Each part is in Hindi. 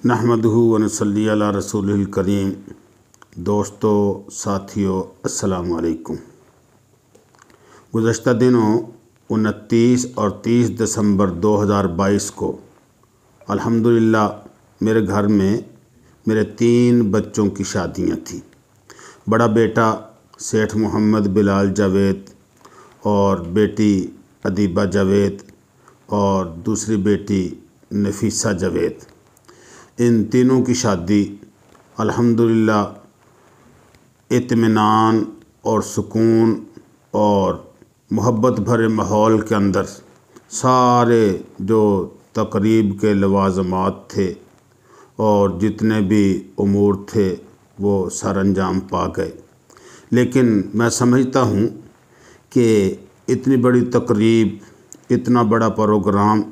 नहमदुहु व नसल्ली अला रसूलिल करीम। दोस्तों, साथियों, अस्सलामु अलैकुम। गुज़श्ता दिनों 29 और 30 दिसंबर 2022 को अल्हम्दुलिल्लाह मेरे घर में मेरे 3 बच्चों की शादियां थीं। बड़ा बेटा सेठ मोहम्मद बिलाल जावेद और बेटी अदीबा जावेद और दूसरी बेटी नफीसा जावेद। इन तीनों की शादी अल्हम्दुलिल्लाह इत्मीनान और सुकून और मोहब्बत भरे माहौल के अंदर सारे जो तकरीब के लवाज़मात थे और जितने भी उमूर थे वो सरअंजाम पा गए। लेकिन मैं समझता हूँ कि इतनी बड़ी तकरीब, इतना बड़ा प्रोग्राम,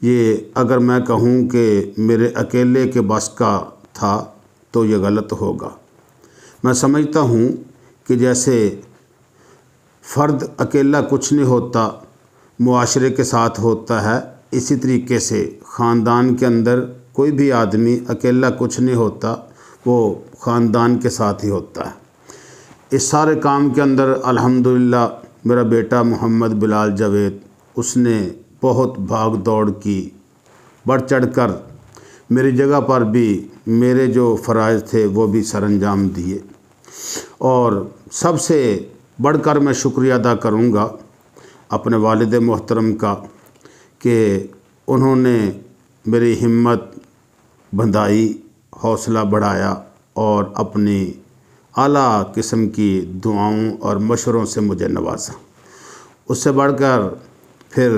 ये अगर मैं कहूँ कि मेरे अकेले के बस का था तो ये गलत होगा। मैं समझता हूँ कि जैसे फ़र्द अकेला कुछ नहीं होता, मुआशरे के साथ होता है, इसी तरीके से ख़ानदान के अंदर कोई भी आदमी अकेला कुछ नहीं होता, वो ख़ानदान के साथ ही होता है। इस सारे काम के अंदर अल्हम्दुलिल्लाह मेरा बेटा मोहम्मद बिलाल जावेद, उसने बहुत भाग दौड़ की, बढ़ चढ़कर मेरी जगह पर भी मेरे जो फ़राइज़ थे वो भी सरअंजाम दिए। और सबसे बढ़कर मैं शुक्रिया अदा करूँगा अपने वालिद मोहतरम का कि उन्होंने मेरी हिम्मत बंधाई, हौसला बढ़ाया और अपनी आला किस्म की दुआओं और मशवरों से मुझे नवाजा। उससे बढ़कर फिर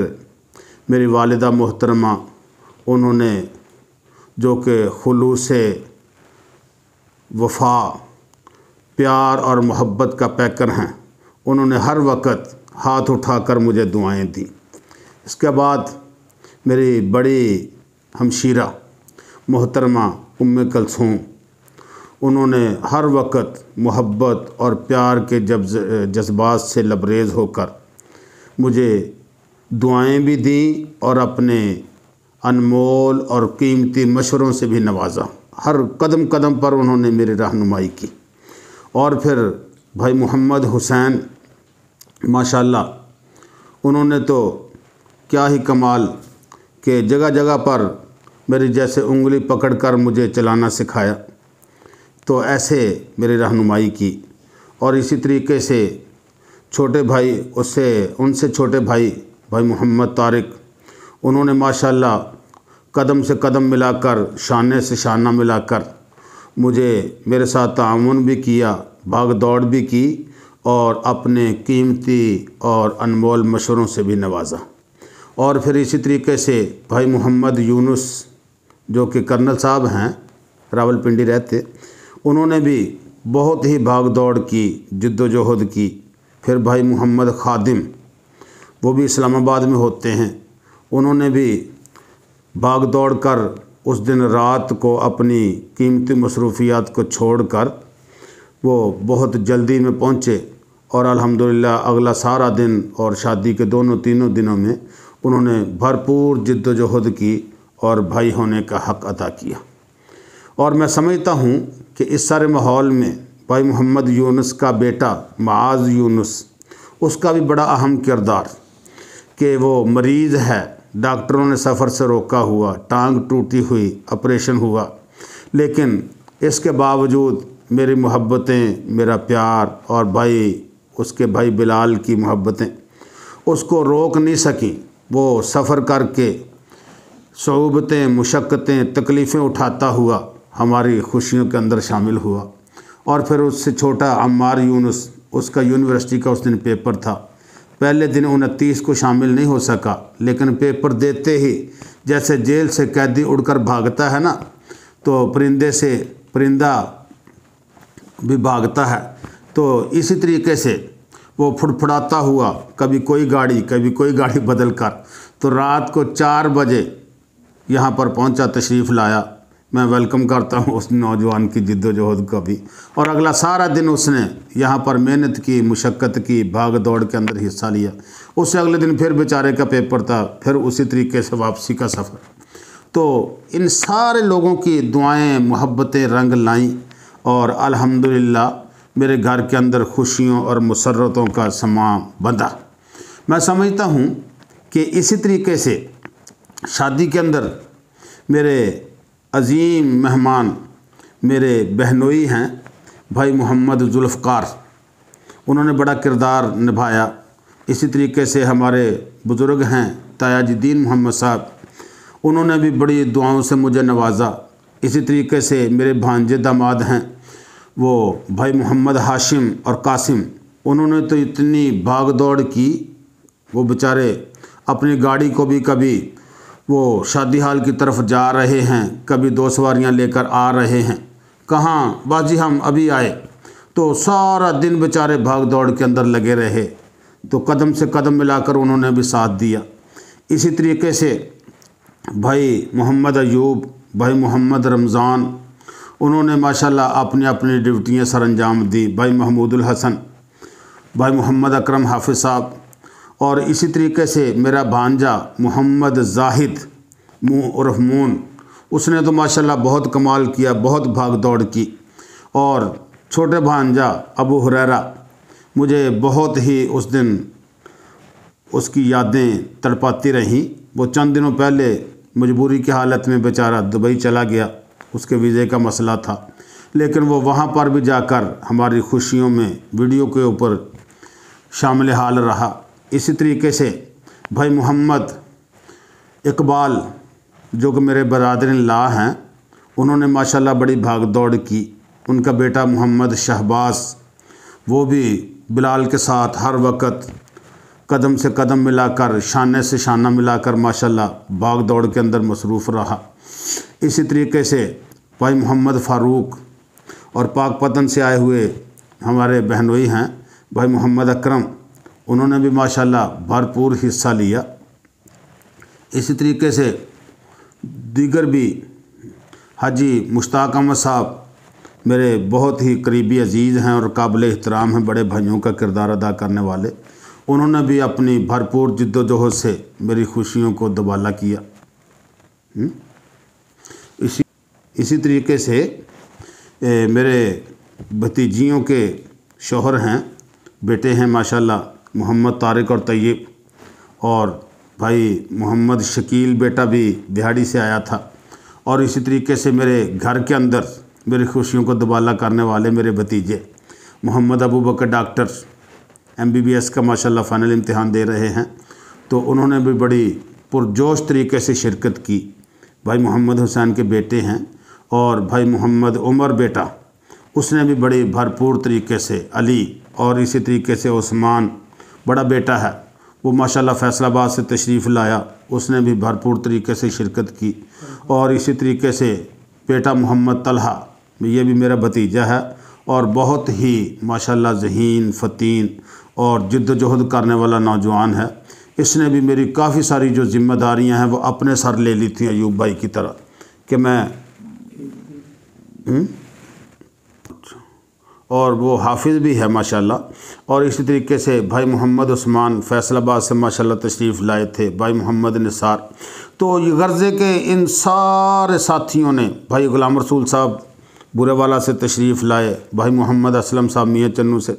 मेरी वालिदा मोहतरमा, उन्होंने जो कि खुलूस वफ़ा, प्यार और मोहब्बत का पैकर हैं, उन्होंने हर वक्त हाथ उठाकर मुझे दुआएं दी। इसके बाद मेरी बड़ी हमशीरा मोहतरमा उम्मे कलसूम, उन्होंने हर वक्त मोहब्बत और प्यार के जज्बात से लबरेज़ होकर मुझे दुआएं भी दी और अपने अनमोल और कीमती मशवरों से भी नवाजा। हर कदम कदम पर उन्होंने मेरी रहनुमाई की। और फिर भाई मोहम्मद हुसैन, माशाल्लाह, उन्होंने तो क्या ही कमाल के जगह जगह पर मेरी जैसे उंगली पकड़कर मुझे चलाना सिखाया, तो ऐसे मेरी रहनुमाई की। और इसी तरीके से छोटे भाई, उनसे छोटे भाई मोहम्मद तारिक, उन्होंने माशाल्लाह कदम से कदम मिलाकर, शाने से शाना मिलाकर मुझे मेरे साथ ताअवुन भी किया, भाग दौड़ भी की और अपने कीमती और अनमोल मशवरों से भी नवाजा। और फिर इसी तरीके से भाई मोहम्मद यूनुस, जो कि कर्नल साहब हैं, रावलपिंडी रहते, उन्होंने भी बहुत ही भाग दौड़ की, जिद्दोजहद की। फिर भाई मोहम्मद खादिम, वो भी इस्लामाबाद में होते हैं, उन्होंने भी भाग दौड़ कर उस दिन रात को अपनी कीमती मसरूफियात को छोड़कर वो बहुत जल्दी में पहुँचे और अल्हम्दुलिल्लाह अगला सारा दिन और शादी के तीनों दिनों में उन्होंने भरपूर जिद्दोजहद की और भाई होने का हक़ अदा किया। और मैं समझता हूँ कि इस सारे माहौल में भाई मोहम्मद यूनुस का बेटा माज यूनुस, उसका भी बड़ा अहम किरदार कि वो मरीज़ है, डॉक्टरों ने सफ़र से रोका हुआ, टांग टूटी हुई, ऑपरेशन हुआ, लेकिन इसके बावजूद मेरी मोहब्बतें, मेरा प्यार और उसके भाई बिलाल की मोहब्बतें उसको रोक नहीं सकीं। वो सफ़र करके सऊबतें, मुशक्क़तें, तकलीफ़ें उठाता हुआ हमारी खुशियों के अंदर शामिल हुआ। और फिर उससे छोटा अम्मार यूनुस, उसका यूनिवर्सिटी का उस दिन पेपर था। पहले दिन 29 को शामिल नहीं हो सका, लेकिन पेपर देते ही जैसे जेल से कैदी उड़कर भागता है ना, तो परिंदे से परिंदा भी भागता है, तो इसी तरीके से वो फुड़फुड़ाता हुआ कभी कोई गाड़ी बदल कर, तो रात को 4 बजे यहाँ पर पहुँचा, तशरीफ़ लाया। मैं वेलकम करता हूँ उस नौजवान की जिद्दोजहद का भी। और अगला सारा दिन उसने यहाँ पर मेहनत की, मुशक्क़त की, भाग दौड़ के अंदर हिस्सा लिया। उससे अगले दिन फिर बेचारे का पेपर था, फिर उसी तरीके से वापसी का सफ़र। तो इन सारे लोगों की दुआएं मोहब्बतें रंग लाईं और अल्हम्दुलिल्लाह मेरे घर के अंदर खुशियों और मुसर्रतों का समा बंधा। मैं समझता हूँ कि इसी तरीके से शादी के अंदर मेरे अजीम मेहमान मेरे बहनोई हैं भाई मोहम्मद जुल्फ़कार, उन्होंने बड़ा किरदार निभाया। इसी तरीके से हमारे बुज़ुर्ग हैं तायाजुद्दीन मोहम्मद साहब, उन्होंने भी बड़ी दुआओं से मुझे नवाजा। इसी तरीके से मेरे भांजे दामाद हैं वो भाई मोहम्मद हाशिम और कासिम, उन्होंने तो इतनी भाग दौड़ की, वो बेचारे अपनी गाड़ी को भी कभी वो शादी हाल की तरफ जा रहे हैं, कभी 2 सवारियां लेकर आ रहे हैं, कहाँ बाजी हम अभी आए, तो सारा दिन बेचारे भाग दौड़ के अंदर लगे रहे, तो कदम से कदम मिलाकर उन्होंने भी साथ दिया। इसी तरीके से भाई मोहम्मद अयूब, भाई मोहम्मद रमज़ान, उन्होंने माशाल्लाह अपनी अपनी ड्यूटियाँ सर अंजाम दी। भाई महमूदुल हसन, भाई मोहम्मद अकरम हाफिज़ साहब, और इसी तरीके से मेरा भांजा मोहम्मद जाहिद उर्फ मून, उसने तो माशाल्लाह बहुत कमाल किया, बहुत भाग दौड़ की। और छोटे भांजा अबू हुरैरा, मुझे बहुत ही उस दिन उसकी यादें तड़पाती रहीं। वो चंद दिनों पहले मजबूरी की हालत में बेचारा दुबई चला गया, उसके वीज़े का मसला था, लेकिन वो वहाँ पर भी जाकर हमारी खुशियों में वीडियो के ऊपर शामिल हाल रहा। इसी तरीके से भाई मोहम्मद इकबाल जो कि मेरे बरादर-इन-लॉ हैं, उन्होंने माशाल्लाह बड़ी भाग दौड़ की। उनका बेटा मोहम्मद शहबाज, वो भी बिलाल के साथ हर वक्त कदम से कदम मिलाकर, शाने से शाना मिलाकर माशाल्लाह भाग दौड़ के अंदर मसरूफ़ रहा। इसी तरीके से भाई मोहम्मद फ़ारूक और पाकपतन से आए हुए हमारे बहनोई हैं भाई मोहम्मद अकरम, उन्होंने भी माशाल्लाह भरपूर हिस्सा लिया। इसी तरीके से दीगर भी हाजी मुश्ताक अहमद साहब मेरे बहुत ही करीबी अजीज़ हैं और काबिल एहतराम हैं, बड़े भाइयों का किरदार अदा करने वाले, उन्होंने भी अपनी भरपूर जिद्दोजहद से मेरी खुशियों को दुबाला किया। इसी तरीके से मेरे भतीजियों के शौहर हैं, बेटे हैं माशाल्लाह मोहम्मद तारिक और तैयब, और भाई मोहम्मद शकील बेटा भी दिहाड़ी से आया था। और इसी तरीके से मेरे घर के अंदर मेरी खुशियों को दुबाला करने वाले मेरे भतीजे मोहम्मद अबू बकर डॉक्टर MBBS का माशाल्लाह फ़ाइनल इम्तिहान दे रहे हैं, तो उन्होंने भी बड़ी पुरजोश तरीके से शिरकत की। भाई मोहम्मद हुसैन के बेटे हैं, और भाई मोहम्मद उमर बेटा, उसने भी बड़ी भरपूर तरीके से, अली, और इसी तरीके से उस्मान बड़ा बेटा है, वो माशाल्लाह फैसलाबाद से तशरीफ़ लाया, उसने भी भरपूर तरीके से शिरकत की। और इसी तरीके से बेटा मोहम्मद तलहा, ये भी मेरा भतीजा है और बहुत ही माशाल्लाह ज़हीन, फ़तीन और जिद्दोजहद करने वाला नौजवान है। इसने भी मेरी काफ़ी सारी जो ज़िम्मेदारियां हैं वो अपने सर ले ली थी अयूब भाई की तरह कि मैं और वो हाफिज़ भी है माशाल्लाह। और इसी तरीके से भाई मोहम्मद उस्मान फैसलाबाद से माशाल्लाह तशरीफ़ लाए थे, भाई मोहम्मद निसार। तो ये गर्ज़े के इन सारे साथियों ने, भाई गुलाम रसूल साहब बुरेवाला से तशरीफ़ लाए, भाई मोहम्मद असलम साहब मियाँ चन्नू से,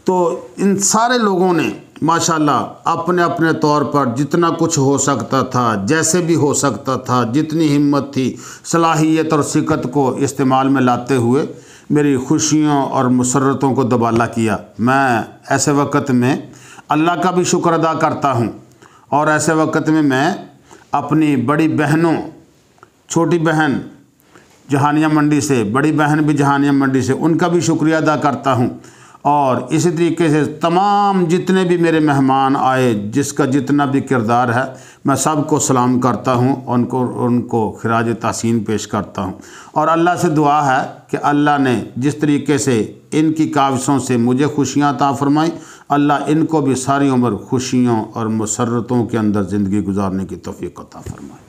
तो इन सारे लोगों ने माशाल्लाह अपने अपने तौर पर जितना कुछ हो सकता था, जैसे भी हो सकता था, जितनी हिम्मत थी, सलाहियत और सिकत को इस्तेमाल में लाते हुए मेरी खुशियों और मुसर्रतों को दुबाला किया। मैं ऐसे वक्त में अल्लाह का भी शुक्र अदा करता हूँ, और ऐसे वक्त में मैं अपनी बड़ी बहनों, छोटी बहन जहानिया मंडी से, बड़ी बहन भी जहानिया मंडी से, उनका भी शुक्रिया अदा करता हूँ। और इसी तरीके से तमाम जितने भी मेरे मेहमान आए, जिसका जितना भी किरदार है, मैं सबको सलाम करता हूँ, उनको खिराज तहसीन पेश करता हूँ। और अल्लाह से दुआ है कि अल्लाह ने जिस तरीके से इनकी काविशों से मुझे खुशियाँ अता फरमाई, अल्लाह इनको भी सारी उम्र खुशियों और मुसर्रतों के अंदर ज़िंदगी गुजारने की तौफीक अता फरमाए।